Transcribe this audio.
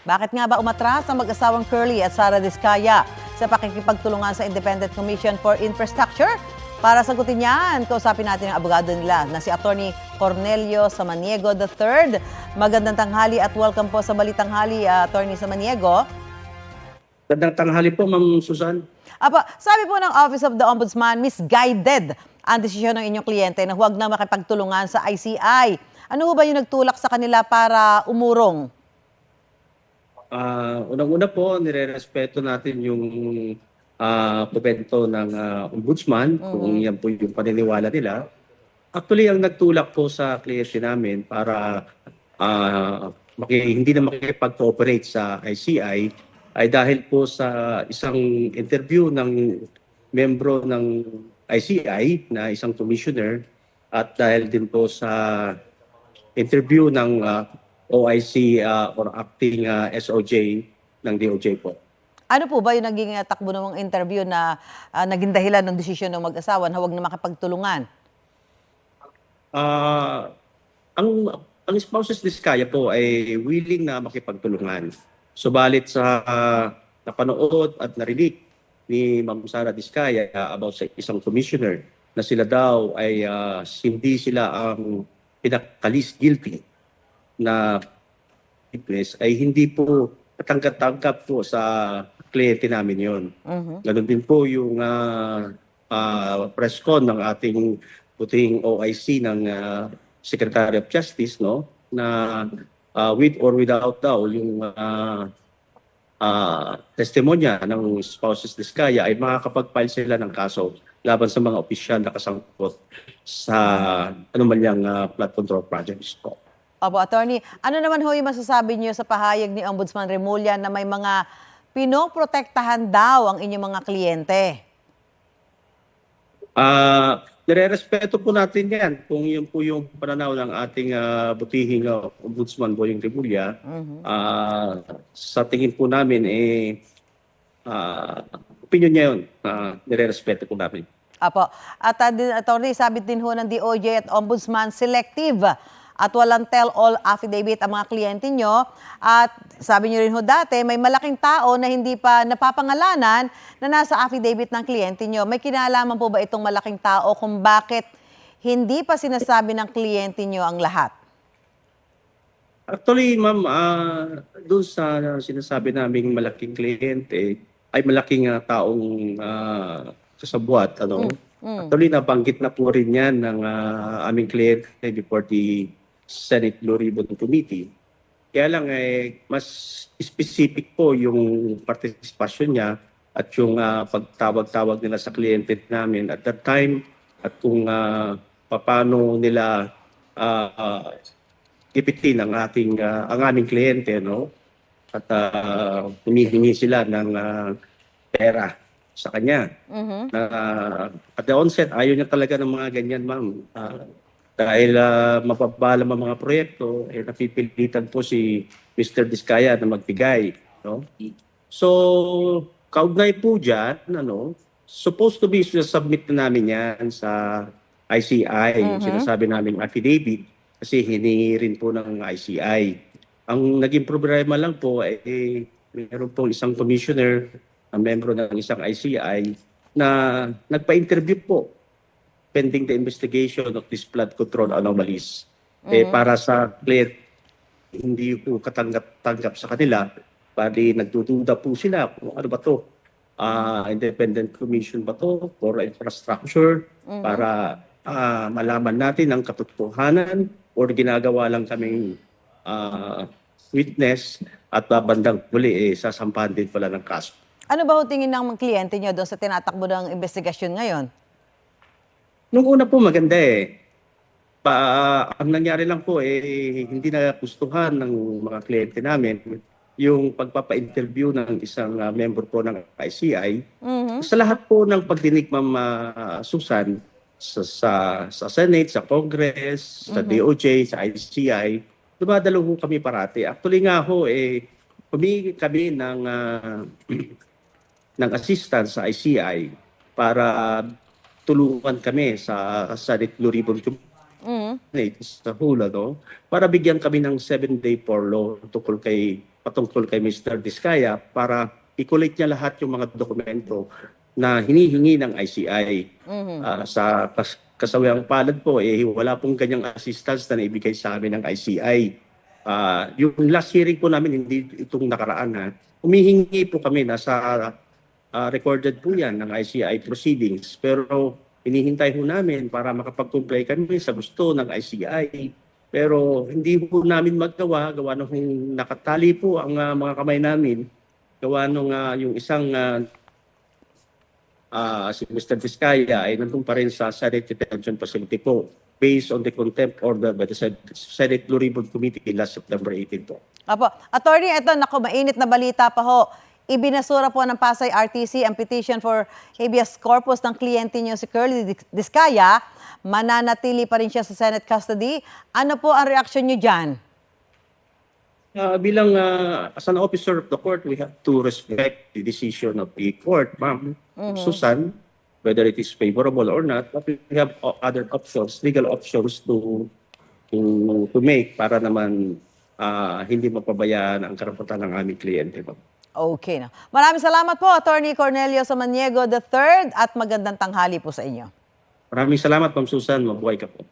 Bakit nga ba umatras ang mag-asawang Curly at Sara Diskaya sa pakikipagtulungan sa Independent Commission for Infrastructure? Para sagutin yan, kausapin natin ang abogado nila na si Attorney Cornelio Samaniego III. Magandang tanghali at welcome po sa Balitang Tanghali, Attorney Samaniego. Magandang tanghali po, Ma'am Susan. Sabi po ng Office of the Ombudsman, misguided ang desisyon ng inyong kliyente na huwag na makipagtulungan sa ICI. Ano ba yung nagtulak sa kanila para umurong? Unang-una po, nire-respeto natin yung komento ng ombudsman, kung yan po yung paniniwala nila. Actually, ang nagtulak po sa kliyente namin para hindi na makikipag-cooperate sa ICI ay dahil po sa isang interview ng membro ng ICI na isang commissioner at dahil din po sa interview ng OIC or acting SOJ ng DOJ po. Ano po ba yung naging takbo ng mga interview na naging dahilan ng desisyon ng mag-asawa na huwag na makipagtulungan? Ang spouses Diskaya po ay willing na makipagtulungan. Subalit sa napanood at narinig ni Ma'am Sara Diskaya about sa isang commissioner na sila daw ay hindi sila ang pinaka-least guilty na witness ay hindi po katanggap-tanggap po sa kliyente namin yon. Ganun din po yung press con ng ating puting OIC ng Secretary of Justice, no, na with or without daw yung testimonya ng spouses Diskaya ay makakapag-file sila ng kaso laban sa mga opisyal na kasangkot sa anumalyang flood control projects po. Opo, Attorney, ano naman ho yung masasabi niyo sa pahayag ni Ombudsman Remulla na may mga pinoprotektahan daw ang inyong mga kliyente? Nire-respeto po natin yan kung yun po yung pananaw ng ating butihing Ombudsman Boyong Remulla. Sa tingin po namin, opinion niya yun. Nire-respeto po namin. Apo. At Attorney, sabi din ho ng DOJ at Ombudsman, selective at walang tell-all affidavit ang mga kliyente nyo. At sabi nyo rin ho dati, may malaking tao na hindi pa napapangalanan na nasa affidavit ng kliyente nyo. May kinalaman po ba itong malaking tao kung bakit hindi pa sinasabi ng kliyente nyo ang lahat? Actually, ma'am, doon sa sinasabi naming malaking kliyente, ay malaking taong kasabwat. Actually, nabanggit na po rin yan ng aming kliyente before the Senate Blue Ribbon Committee. Kaya lang mas specific po yung participation niya at yung pagtawag-tawag nila sa kliyente namin at that time at kung paano nila ipitin ang aming kliyente, no? At humihingi sila ng pera sa kanya. At the onset, ayaw niya talaga ng mga ganyan, ma'am. Dahil mapabala ang mga proyekto, napipilitan po si Mr. Diskaya na magbigay. No? So, kaugnay po dyan, supposed to be submit na namin yan sa ICI, yung sinasabi namin affidavit, kasi hiningi rin po ng ICI. Ang naging problema lang po ay mayroon po isang commissioner, ang membro ng isang ICI, na nagpa-interview po pending the investigation of this flood control anomalies. Para sa client, hindi po katanggap-tanggap sa kanila, bali nagdududa po sila kung ano ba to, independent commission ba to for infrastructure, para malaman natin ang katotohanan or ginagawa lang kaming witness at bandang huli sasampahan din pala ng kaso. Ano ba ho tingin ng mga kliyente nyo doon sa tinatakbo ng investigasyon ngayon? Nung una po maganda ang nangyari lang po hindi na gustuhan ng mga kliyente namin yung pagpapa-interview ng isang member po ng ICI. Sa lahat po ng pagdinig, Ma'am Susan, sa Senate, sa Congress, sa DOJ, sa ICI, dumadalo ho kami parati. Actually nga ho, humingi kami ng assistance sa ICI para tulungan kami sa Senate Blue Ribbon Committee sa hula, no? Para bigyan kami ng 7-day furlough tungkol kay patungkol kay Mr. Diskaya para i-collect niya lahat yung mga dokumento na hinihingi ng ICI. Sa kasawiang palad po, wala pong ganyang assistance na naibigay sa amin ng ICI. Yung last hearing po namin, hindi itong nakaraan na, humihingi po kami, nasa recorded po yan ng ICI proceedings. Pero hinihintay po namin para makapag-comply kami sa gusto ng ICI. Pero hindi po namin magawa, gawa nung nakatali po ang mga kamay namin, gawa nung yung isang si Mr. Vizcaya ay nandun pa rin sa Senate Detention Facility po based on the contempt order by the Senate Blue Ribbon Committee last September 18 po. Apo. Attorney, ito, naku, mainit na balita pa ho. Ibinasura po ng Pasay RTC ang petition for habeas corpus ng kliyente niyo si Curly Diskaya. Mananatili pa rin siya sa Senate custody. Ano po ang reaksyon niyo dyan? Bilang as an officer of the court, we have to respect the decision of the court, ma'am. Susan, whether it is favorable or not, but we have other options, legal options to make para naman hindi mapabayaan ang karapatan ng aming kliyente, ma'am. Okay na. Maraming salamat po, Attorney Cornelio Samaniego III, at magandang tanghali po sa inyo. Maraming salamat, ma'am Susan. Mabuhay ka po.